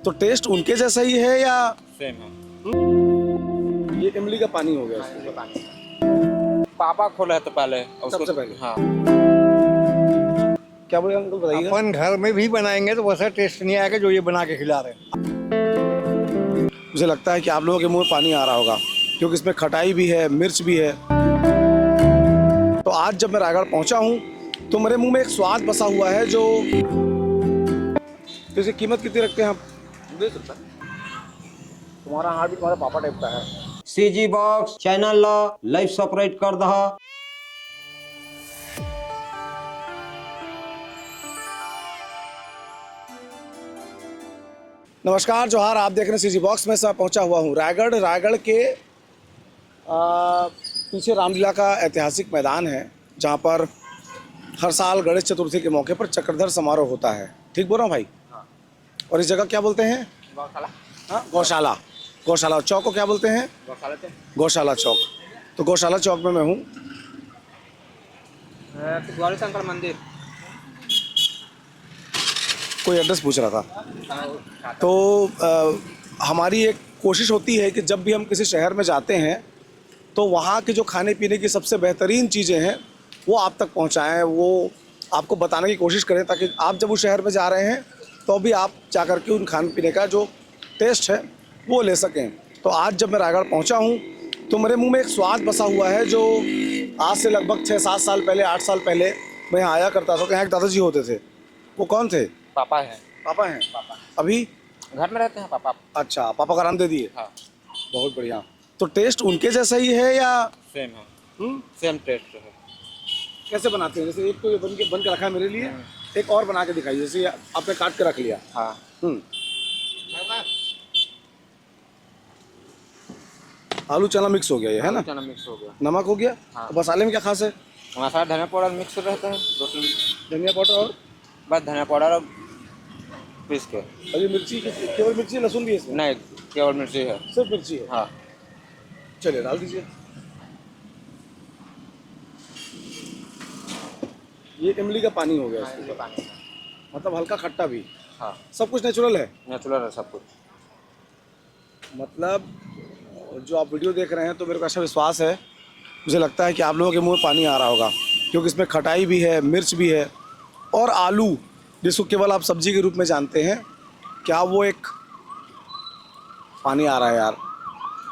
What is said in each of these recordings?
तो टेस्ट उनके जैसा ही है या सेम है। ये इमली का पानी हो गया इसमें? पानी पापा खोला है तो पहले उसको सबसे पहले? हाँ। क्या बोले अंकल, बताइएगा। अपन घर में भी बनाएंगे तो वैसा टेस्ट नहीं आएगा जो ये बना के खिला रहे हैं। मुझे लगता है कि आप लोगों के मुंह में पानी आ रहा होगा क्योंकि इसमें खटाई भी है, मिर्च भी है। तो आज जब मैं रायगढ़ पहुंचा हूं तो मेरे मुंह में एक स्वाद बसा हुआ है जो तो इसकी कीमत कितनी रखते हैं आप? 20 रुपये। तुम्हारा हाथ भी तुम्हारे पापा टाइप का है। सीजी बॉक्स चैनल ला लाइव सब्सक्राइब कर दहा। नमस्कार, जोहार। आप देख रहे हैं सीजी बॉक्स में। मैं पहुंचा हुआ हूं रायगढ़ के पीछे रामलीला का ऐतिहासिक मैदान है जहां पर हर साल गणेश चतुर्थी के मौके पर चक्रधर समारोह होता है। ठीक बोल रहा हूँ भाई? हाँ। और इस जगह क्या बोलते हैं? गौशाला। हाँ, गौशाला। गौशाला चौक को क्या बोलते हैं? गौशाला थे। गौशाला चौक। तो गौशाला चौक में मैं हूँ। गौरी शंकर मंदिर। कोई एड्रेस पूछ रहा था। तो हमारी एक कोशिश होती है कि जब भी हम किसी शहर में जाते हैं तो वहाँ के जो खाने पीने की सबसे बेहतरीन चीज़ें हैं वो आप तक पहुँचाएँ, वो आपको बताने की कोशिश करें ताकि आप जब उस शहर में जा रहे हैं तो भी आप जा कर के उन खाने पीने का जो टेस्ट है वो ले सकें। तो आज जब मैं रायगढ़ पहुँचा हूँ तो मेरे मुंह में एक स्वाद बसा हुआ है जो आज से लगभग 6-7 साल पहले, 8 साल पहले मैं यहाँ आया करता था। तो यहाँ एक दादाजी होते थे। वो कौन थे? पापा है। पापा हैं? पापा अभी घर में रहते हैं पापा। अच्छा, पापा का नाम दे दिए। हाँ। बहुत बढ़िया। तो टेस्ट उनके जैसा ही है या सेम है। सेम टेस्ट है। कैसे बनाते हैं? जैसे एक तो ये बन के रखा है मेरे लिए, एक और बना के दिखाइए। जैसे आपने काट के रख लिया। हाँ। आलू चना मिक्स हो गया ये, है ना? चना मिक्स हो गया। नमक हो गया। हाँ। तो मसाले में क्या खास है? मसाला धनिया पाउडर मिक्स रहता है, 2-3 धनिया पाउडर और बस धनिया पाउडर और पीस के। और ये मिर्ची, केवल मिर्ची, लहसुन भी है इसमें? नहीं, केवल मिर्ची है। सिर्फ मिर्ची है? हाँ। चलिए डाल दीजिए। ये इमली का पानी हो गया इसमें। पानी। मतलब हल्का खट्टा भी। हाँ। सब कुछ नेचुरल है? नेचुरल है सब कुछ। मतलब जो आप वीडियो देख रहे हैं तो मेरे को ऐसा विश्वास है, मुझे लगता है कि आप लोगों के मुंह में पानी आ रहा होगा क्योंकि इसमें खटाई भी है, मिर्च भी है और आलू जिसको केवल आप सब्जी के रूप में जानते हैं, क्या वो एक पानी आ रहा है यार।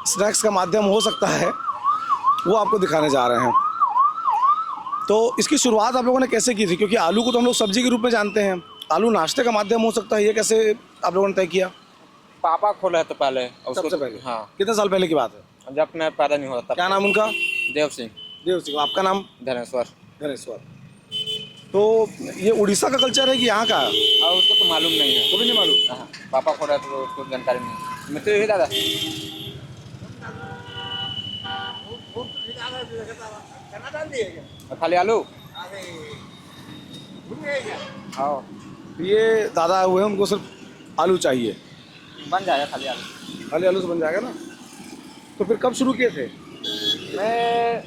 स्नैक्स का माध्यम हो सकता है, वो आपको दिखाने जा रहे हैं। तो इसकी शुरुआत आप लोगों ने कैसे की थी? क्योंकि आलू को तो हम लोग सब्जी के रूप में जानते हैं, आलू नाश्ते का माध्यम हो सकता है, ये कैसे आप लोगों ने तय किया? पापा खोला है तो पहले सबसे पहले? हाँ। कितने साल पहले की बात है? जब मैं पैदा नहीं हुआ तब। क्या नाम उनका? देव सिंह। देव सिंह। आपका नाम? धनेश्वर। धनेश्वर। तो ये उड़ीसा का कल्चर है कि यहाँ का? और उसको तो मालूम नहीं है। वो भी नहीं मालूम। हाँ। पापा खोला है तो उसको जानकारी नहीं। मिर्ची भी दादा। खाली आलू। हाँ। ये दादा हुए हैं, उनको सिर्फ आलू चाहिए। बन जाएगा खाली आलू। खाली आलू से बन जाएगा ना? तो फिर कब शुरू किए थे? मैं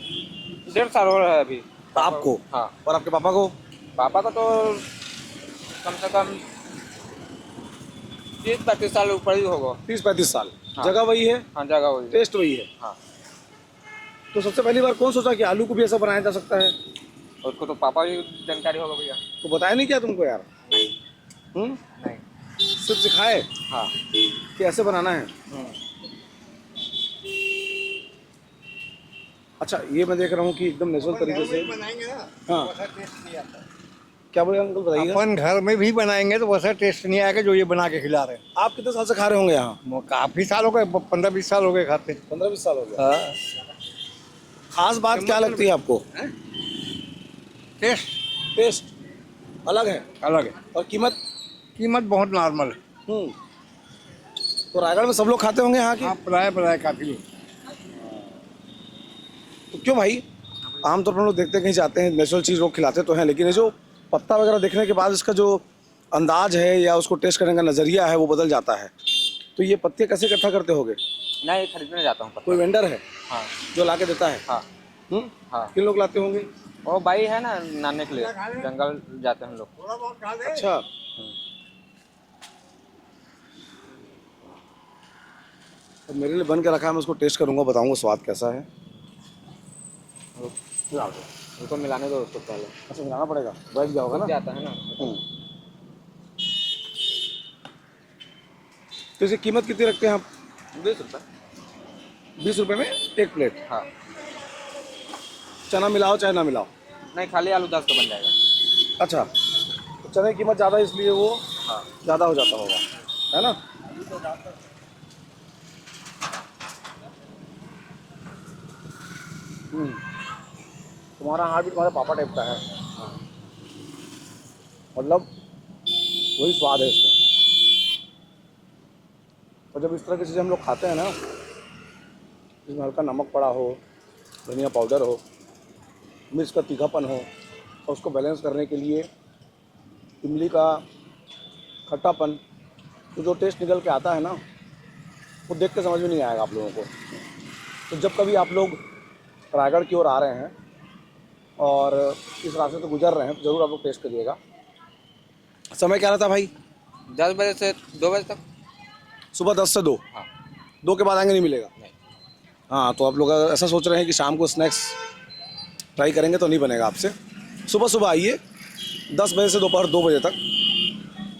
1.5 साल हो रहा है अभी। आपको? हाँ। और आपके पापा को? पापा का तो कम से कम 30-35 साल ऊपर ही होगा। 30-35 साल। हाँ। जगह वही है, हाँ, जगह वही है। टेस्ट वही है। हाँ। तो सबसे पहली बार कौन सोचा कि आलू को भी ऐसा बनाया जा सकता है? उसको तो पापा ही जानकारी होगा भैया। तो बताया नहीं क्या तुमको यार? नहीं। नहीं। सिर्फ सिखाए हाँ। कि ऐसे बनाना है? अच्छा, ये मैं देख रहा हूँ कि एकदम नेचुरल तरीके से। हाँ। क्या बोले अंकल, बताइएगा। अपन घर में भी बनाएंगे तो वैसा टेस्ट नहीं आएगा जो ये बना के खिला रहे हैं। आप कितने साल से खा रहे होंगे यहाँ? काफी साल हो गए, 15-20 साल हो गए खाते। 15-20 साल हो गए। हाँ। खास बात क्या लगती है आपको? टेस्ट टेस्ट अलग है। अलग है और कीमत? कीमत बहुत नॉर्मल है। तो रायगढ़ में सब लोग खाते होंगे यहाँ की? हाँ, प्राय काफी लोग। तो क्यों भाई, आमतौर पर हम लोग देखते हैं कहीं जाते हैं नेचुरल चीज़ लोग खिलाते तो हैं, लेकिन ये जो पत्ता वगैरह देखने के बाद इसका जो अंदाज है या उसको टेस्ट करने का नज़रिया है वो बदल जाता है। तो ये पत्ते कैसे इकट्ठा करते होगे? नहीं, खरीदने जाता हूँ। कोई वेंडर है हाँ। जो ला के देता है? हाँ। हाँ। किन लोग लाते होंगे? वो भाई है ना, नाने के लिए जंगल जाते हैं हम लोग। अच्छा। तो मेरे लिए बन के रखा है, मैं उसको टेस्ट करूँगा, बताऊँगा स्वाद कैसा है। उसको मिलाने दो उसको पहले। अच्छा मिलाना पड़ेगा, बैठ गया होगा ना। जाता है ना। तो इसकी कीमत कितनी रखते हैं आप? 20 रुपये। 20 रुपये में एक प्लेट। हाँ। चना मिलाओ चाहे ना मिलाओ। नहीं, खाली आलू 10 का बन जाएगा। अच्छा, तो चने की कीमत ज़्यादा है इसलिए वो हाँ। ज़्यादा हो जाता होगा, है ना। तुम्हारा हाथ भी तुम्हारे पापा टाइप का है, मतलब वही स्वाद है इसमें। और जब इस तरह की चीज़ें हम लोग खाते हैं ना, इसमें हल्का नमक पड़ा हो, धनिया पाउडर हो, मिर्च का तीखापन हो, और उसको बैलेंस करने के लिए इमली का खट्टापन, तो जो टेस्ट निकल के आता है ना, वो देख के समझ में नहीं आएगा आप लोगों को। तो जब कभी आप लोग रायगढ़ की ओर आ रहे हैं और इस रास्ते से गुजर रहे हैं तो ज़रूर आप लोग टेस्ट करिएगा। समय क्या रहता भाई? 10 बजे से 2 बजे तक। सुबह 10 से 2। हाँ। 2 के बाद आएंगे नहीं मिलेगा? नहीं। हाँ, तो आप लोग अगर ऐसा सोच रहे हैं कि शाम को स्नैक्स ट्राई करेंगे तो नहीं बनेगा आपसे। सुबह सुबह आइए, 10 बजे से दोपहर 2 बजे तक।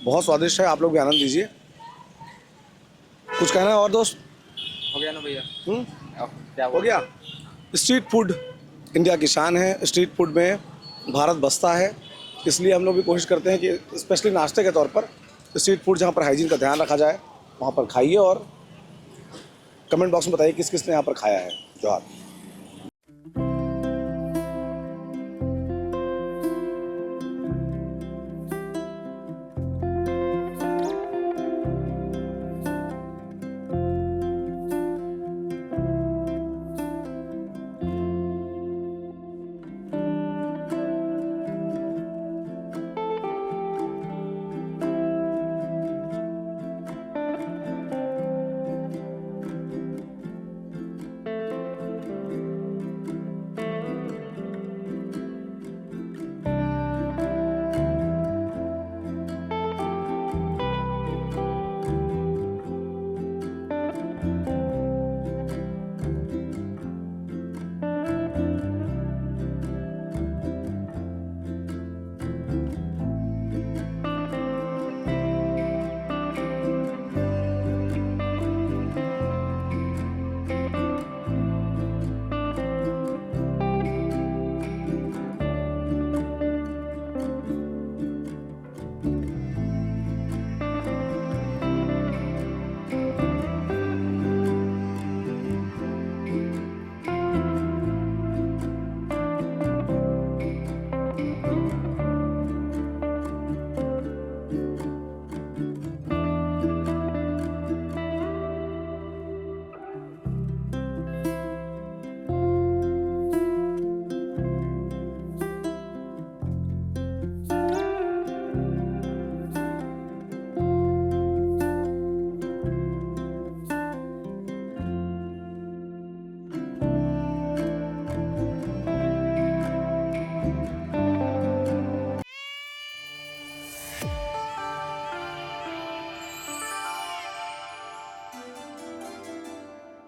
बहुत स्वादिष्ट है, आप लोग भी आनंद लीजिए। कुछ कहना है और दोस्त? हो गया ना भैया? अब क्या हो गया। स्ट्रीट फूड इंडिया की शान है, स्ट्रीट फूड में भारत बसता है, इसलिए हम लोग भी कोशिश करते हैं कि स्पेशली नाश्ते के तौर पर स्ट्रीट फूड जहाँ पर हाइजीन का ध्यान रखा जाए वहाँ पर खाइए, और कमेंट बॉक्स में बताइए किस किस ने यहाँ पर खाया है। जोहार।